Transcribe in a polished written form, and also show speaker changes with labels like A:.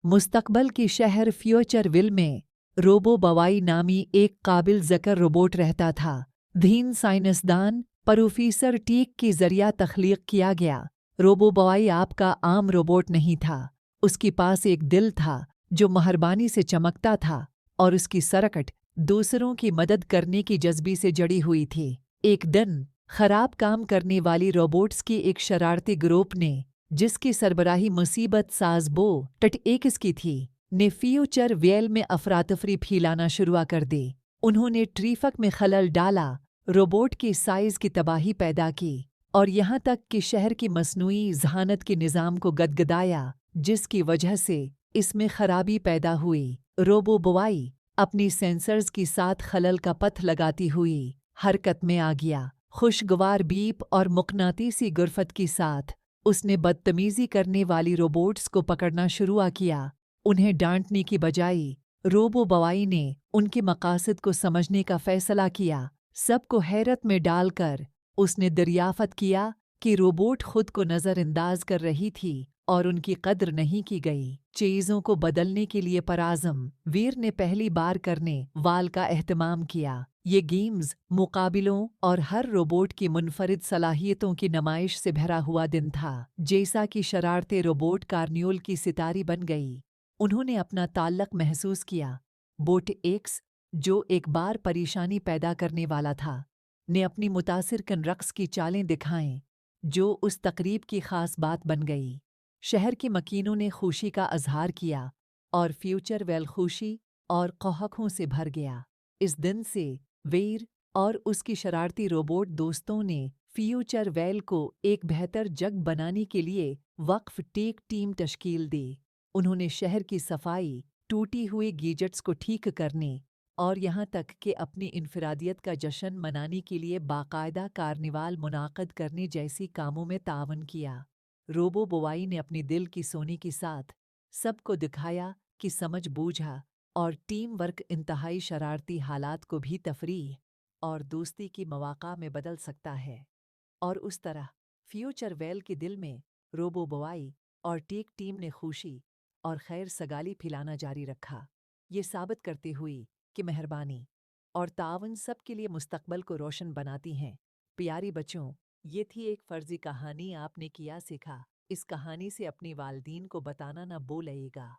A: मुस्तकबल की शहर फ्यूचरविल में रोबो बवाई नामी एक काबिल ज़िक्र रोबोट रहता था। धीन साइंसदान प्रोफेसर टीक के जरिया तख्लीक किया गया। रोबो बवाई आपका आम रोबोट नहीं था। उसके पास एक दिल था जो मेहरबानी से चमकता था और उसकी सरकट दूसरों की मदद करने की जज्बे से जड़ी हुई थी। एक दिन खराब काम करने वाली रोबोट्स की एक शरारती ग्रुप ने, जिसकी सरबराही मुसीबत साज बो टटएक्स की थी, ने फ्यूचर वेल में अफरातफरी फैलाना शुरू कर दी। उन्होंने ट्रैफिक में खलल डाला, रोबोट की साइज की तबाही पैदा की और यहाँ तक कि शहर की मसनूई जहानत के निज़ाम को गदगदाया, जिसकी वजह से इसमें खराबी पैदा हुई। रोबो बवाई अपनी सेंसर्स के साथ खलल का पथ लगाती हुई हरकत में आ गया। खुशगवार बीप और मुकनातीसी गुरफत के साथ उसने बदतमीजी करने वाली रोबोट्स को पकड़ना शुरू किया। उन्हें डांटने की बजाय रोबो बवाई ने उनके मकासद को समझने का फैसला किया। सबको हैरत में डालकर उसने दरियाफ्त किया कि रोबोट खुद को नज़रअंदाज कर रही थी और उनकी कद्र नहीं की गई। चीज़ों को बदलने के लिए पराज़म वीर ने पहली बार करने वाल का एहतमाम किया। ये गेम्स, मुकाबलों और हर रोबोट की मुनफरिद सलाहियतों की नुमाइश से भरा हुआ दिन था। जैसा कि शरारते रोबोट कार्नियोल की सितारी बन गई, उन्होंने अपना ताल्लुक महसूस किया। बोट एक्स, जो एक बार परेशानी पैदा करने वाला था, ने अपनी मुतासिरकन रक्स की चालें दिखाएं, जो उस तकरीब की खास बात बन गई। शहर के मकीनों ने खुशी का अजहार किया और फ्यूचर वेल खुशी और कौहकों से भर गया। इस दिन से वीर और उसकी शरारती रोबोट दोस्तों ने फ्यूचर वेल को एक बेहतर जग बनाने के लिए वक्फ टेक टीम तश्कील दी। उन्होंने शहर की सफाई, टूटी हुई गैजेट्स को ठीक करने और यहाँ तक कि अपनी इनफरादियत का जश्न मनाने के लिए बाकायदा कार्निवाल मुनाक़द करने जैसी कामों में तावन किया। रोबो बुवाई ने अपनी दिल की सोने के साथ सबको दिखाया कि समझ बूझा और टीम वर्क इंतहाई शरारती हालात को भी तफरीह और दोस्ती की मौक़ा में बदल सकता है। और उस तरह फ्यूचर वेल के दिल में रोबो बुवाई और टेक टीम ने खुशी और खैर सगाली फैलाना जारी रखा, ये साबित करते हुए कि मेहरबानी और तावन सब के लिए मुस्तकबल को रोशन बनाती हैं। प्यारी बच्चों, ये थी एक फ़र्ज़ी कहानी। आपने किया सीखा? इस कहानी से अपने वालिदैन को बताना ना भूलिएगा।